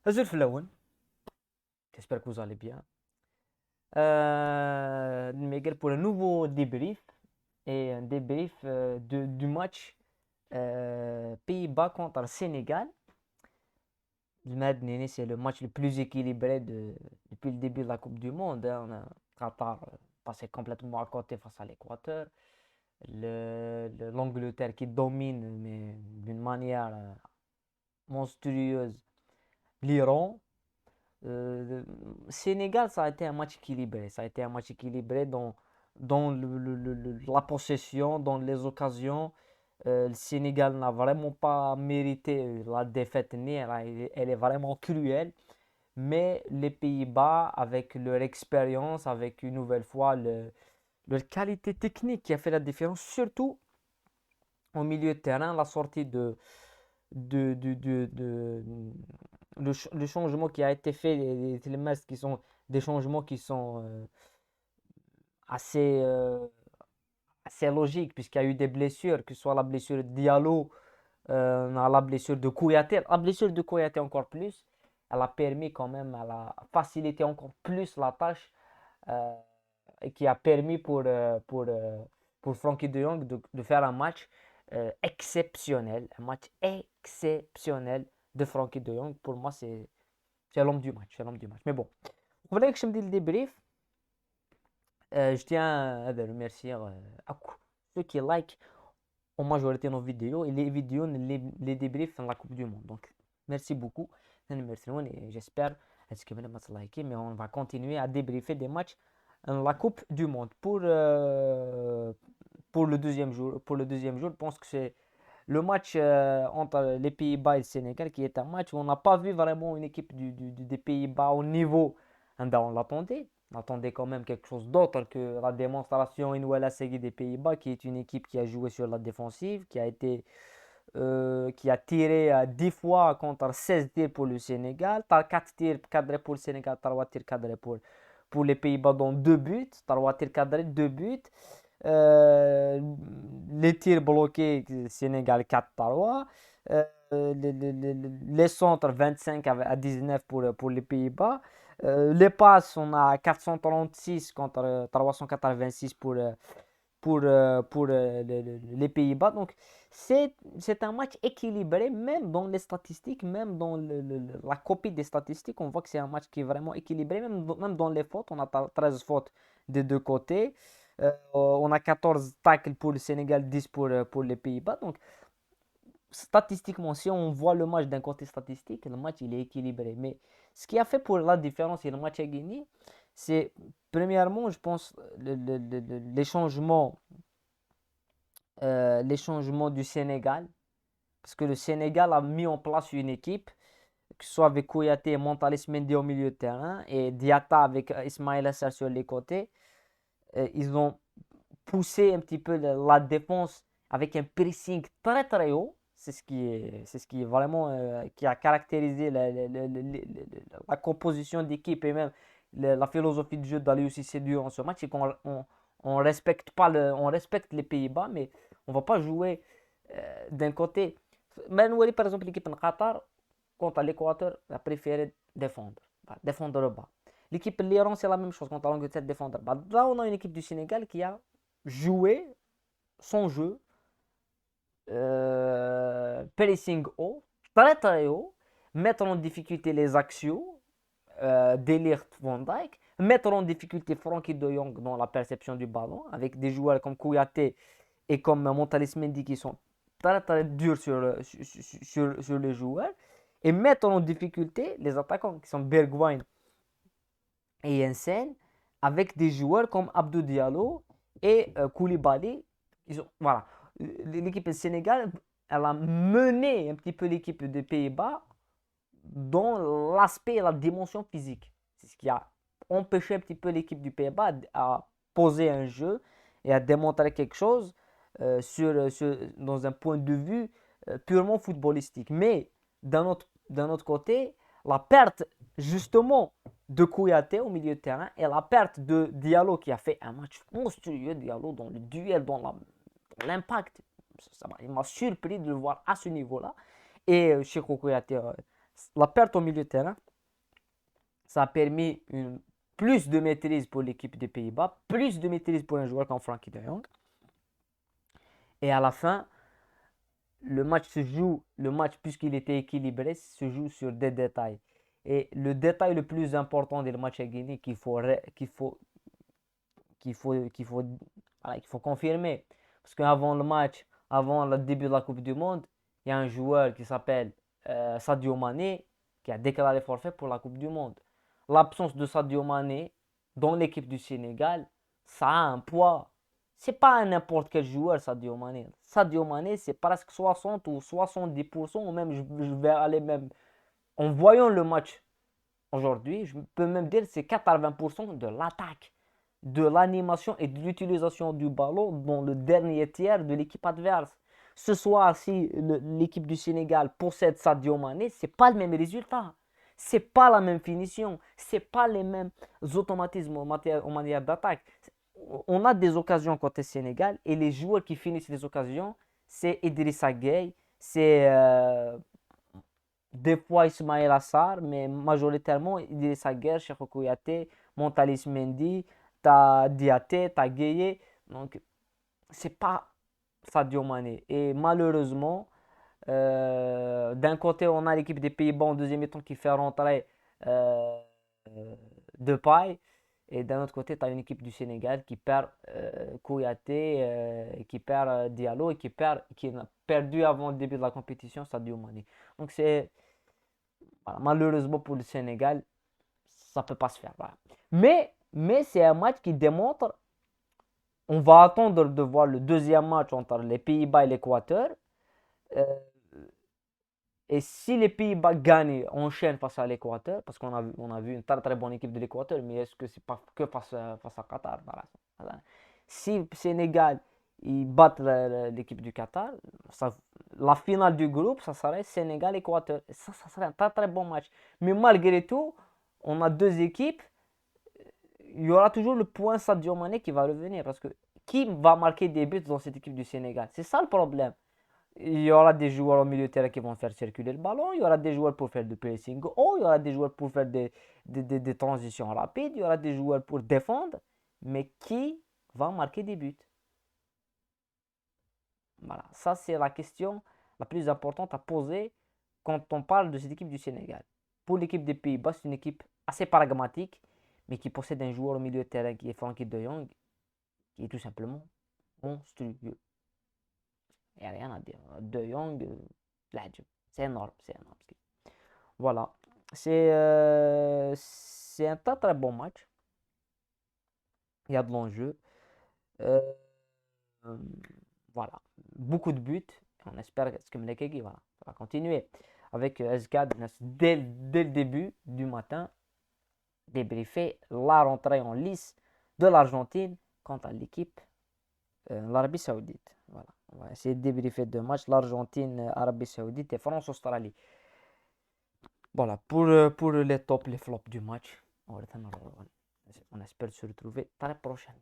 Azul Flowen, j'espère que vous allez bien. Miguel pour un nouveau débrief et un débrief du match Pays-Bas contre le Sénégal. Nini, c'est le match le plus équilibré depuis le début de la Coupe du Monde, hein. On a Qatar passé complètement à côté face à l'Équateur. L'Angleterre qui domine, mais d'une manière monstrueuse, l'Iran. Euh, Sénégal, ça a été un match équilibré. Ça a été un match équilibré dans la possession, dans les occasions. Le Sénégal n'a vraiment pas mérité la défaite, ni elle est vraiment cruelle. Mais les Pays-Bas, avec leur expérience, avec une nouvelle fois leur qualité technique qui a fait la différence, surtout au milieu de terrain, la sortie de le changement qui a été fait, les matchs qui sont des changements qui sont assez, assez logiques, puisqu'il y a eu des blessures, que ce soit la blessure de Diallo, la blessure de Kouyaté. La blessure de Kouyaté encore plus, elle a permis quand même, elle a facilité encore plus la tâche euh, et qui a permis pour Frankie de Jong de faire un match exceptionnel, un match exceptionnel de Frankie de Jong. Pour moi, c'est l'homme du match, c'est l'homme du match. Mais bon, vous voulez que je me dise le débrief. Je tiens à remercier ceux qui like en majorité nos vidéos et les vidéos, les débriefs dans la Coupe du Monde. Donc, merci beaucoup. Merci et j'espère que vous allez liker, mais on va continuer à débriefer des matchs dans la Coupe du Monde. Pour le deuxième jour, je pense que c'est le match entre les Pays-Bas et le Sénégal qui est un match où on n'a pas vu vraiment une équipe des Pays-Bas au niveau. On l'attendait. On attendait quand même quelque chose d'autre que la démonstration Inouela Segui des Pays-Bas, qui est une équipe qui a joué sur la défensive, qui a tiré 10 fois contre 16 tirs pour le Sénégal, 4 tirs cadrés pour le Sénégal, 3 tirs cadrés pour les Pays-Bas, dont 2 buts, 3 tirs cadrés, 2 buts. Euh, les tirs bloqués, Sénégal 4-3. Euh, les centres 25 à 19 pour les Pays-Bas. Les passes, on a 436 contre 386 pour les Pays-Bas. Donc, c'est un match équilibré, même dans les statistiques, même dans la copie des statistiques. On voit que c'est un match qui est vraiment équilibré, même dans les fautes. On a 13 fautes des deux côtés. On a 14 tacles pour le Sénégal, 10 pour les Pays-Bas. Donc, statistiquement, si on voit le match d'un côté statistique, le match il est équilibré. Mais ce qui a fait pour la différence et le match est gagné, c'est premièrement, je pense, les changements du Sénégal. Parce que le Sénégal a mis en place une équipe, que ce soit avec Kouyaté et Montalis Mendy au milieu de terrain, et Diatta avec Ismaël Assar sur les côtés. Ils ont poussé un petit peu la défense avec un pressing très très haut. C'est ce qui est vraiment qui a caractérisé la composition d'équipe et même la philosophie de jeu d'Aliou Cissé durant ce match. C'est qu'on on respecte pas on respecte les Pays-Bas, mais on va pas jouer d'un côté. Manouali, par exemple, l'équipe de Qatar contre l'Équateur a préféré défendre, défendre bas. L'équipe de l'Iran, c'est la même chose contre l'Angleterre, défendre bas. Là, on a une équipe du Sénégal qui a joué son jeu, pressing haut, très très haut, mettre en difficulté les axiaux, Delirte Van Dijk, mettre en difficulté Frankie de Jong dans la perception du ballon, avec des joueurs comme Kouyaté et comme Montalis Mendy qui sont très très durs sur les joueurs, et mettre en difficulté les attaquants qui sont Bergwijn et Jensen, avec des joueurs comme Abdou Diallo et Koulibaly. Voilà. L'équipe du Sénégal, elle a mené un petit peu l'équipe des Pays-Bas dans l'aspect et la dimension physique. C'est ce qui a empêché un petit peu l'équipe du Pays-Bas à poser un jeu et à démontrer quelque chose dans un point de vue purement footballistique. Mais d'un autre côté, la perte justement de Kouyaté au milieu de terrain et la perte de Diallo qui a fait un match monstrueux, Diallo dans le duel, dans l'impact, il m'a surpris de le voir à ce niveau-là. Et Cheikhou Kouyaté La perte au milieu de terrain, ça a permis plus de maîtrise pour l'équipe des Pays-Bas, plus de maîtrise pour un joueur comme Frankie de Jong. Et à la fin, le match puisqu'il était équilibré, se joue sur des détails. Et le détail le plus important du match à Guinée qu'il faut confirmer. Parce qu'avant le match, avant le début de la Coupe du Monde, il y a un joueur qui s'appelle Sadio Mané qui a déclaré forfait pour la Coupe du Monde. L'absence de Sadio Mané dans l'équipe du Sénégal, ça a un poids. C'est pas n'importe quel joueur, Sadio Mané. Sadio Mané, c'est presque 60 ou 70%, ou même, je vais aller même, en voyant le match aujourd'hui, je peux même dire que c'est 80% de l'attaque, de l'animation et de l'utilisation du ballon dans le dernier tiers de l'équipe adverse. Ce soir, si l'équipe du Sénégal possède Sadio Mané, c'est pas le même résultat. C'est pas la même finition. C'est pas les mêmes automatismes en matière d'attaque. On a des occasions côté Sénégal et les joueurs qui finissent les occasions, c'est Idrissa Gueye, c'est des fois Ismaël Assar, mais majoritairement Idrissa Gueye, Cheikhou Kouyaté, Montalis Mendy, t'as Diaté, t'as Gueye. Donc, c'est pas Sadio Mané. Et malheureusement, d'un côté, on a l'équipe des Pays-Bas en deuxième mi-temps qui fait rentrer euh, Depay. Et d'un autre côté, tu as une équipe du Sénégal qui perd Kouyaté, qui perd Diallo et qui a perdu avant le début de la compétition Sadio Mané. Donc c'est voilà, malheureusement pour le Sénégal, ça ne peut pas se faire. Voilà. Mais c'est un match qui démontre, on va attendre de voir le deuxième match entre les Pays-Bas et l'Équateur. Euh, Et si les Pays-Bas gagnent, enchaînent face à l'Équateur, parce qu'on a vu une très très bonne équipe de l'Équateur, mais est-ce que c'est pas que face à Qatar? Voilà. Si le Sénégal ils battent l'équipe du Qatar, la finale du groupe, ça serait Sénégal-Équateur. Ça serait un très très bon match. Mais malgré tout, on a deux équipes. Il y aura toujours le point Sadio Mané qui va revenir. Parce que qui va marquer des buts dans cette équipe du Sénégal? C'est ça le problème. Il y aura des joueurs au milieu de terrain qui vont faire circuler le ballon, il y aura des joueurs pour faire du pressing haut, il y aura des joueurs pour faire des transitions rapides, il y aura des joueurs pour défendre, mais qui va marquer des buts? Voilà, ça c'est la question la plus importante à poser quand on parle de cette équipe du Sénégal. Pour l'équipe des Pays-Bas, c'est une équipe assez pragmatique, mais qui possède un joueur au milieu de terrain qui est Frankie de Jong, qui est tout simplement monstrueux. Il n'y a rien à dire. De Jong, c'est énorme, c'est énorme. Voilà. C'est un très très bon match. Il y a de l'enjeu. Euh, voilà. Beaucoup de buts. On espère que Mlekegi va continuer avec SK dès le début du matin. Débriefer la rentrée en lice de l'Argentine contre l'équipe l'Arabie Saoudite. Voilà. On va essayer de débriefer deux matchs, l'Argentine, Arabie Saoudite et France-Australie. Voilà, pour les tops, les flops du match, on espère se retrouver très prochainement.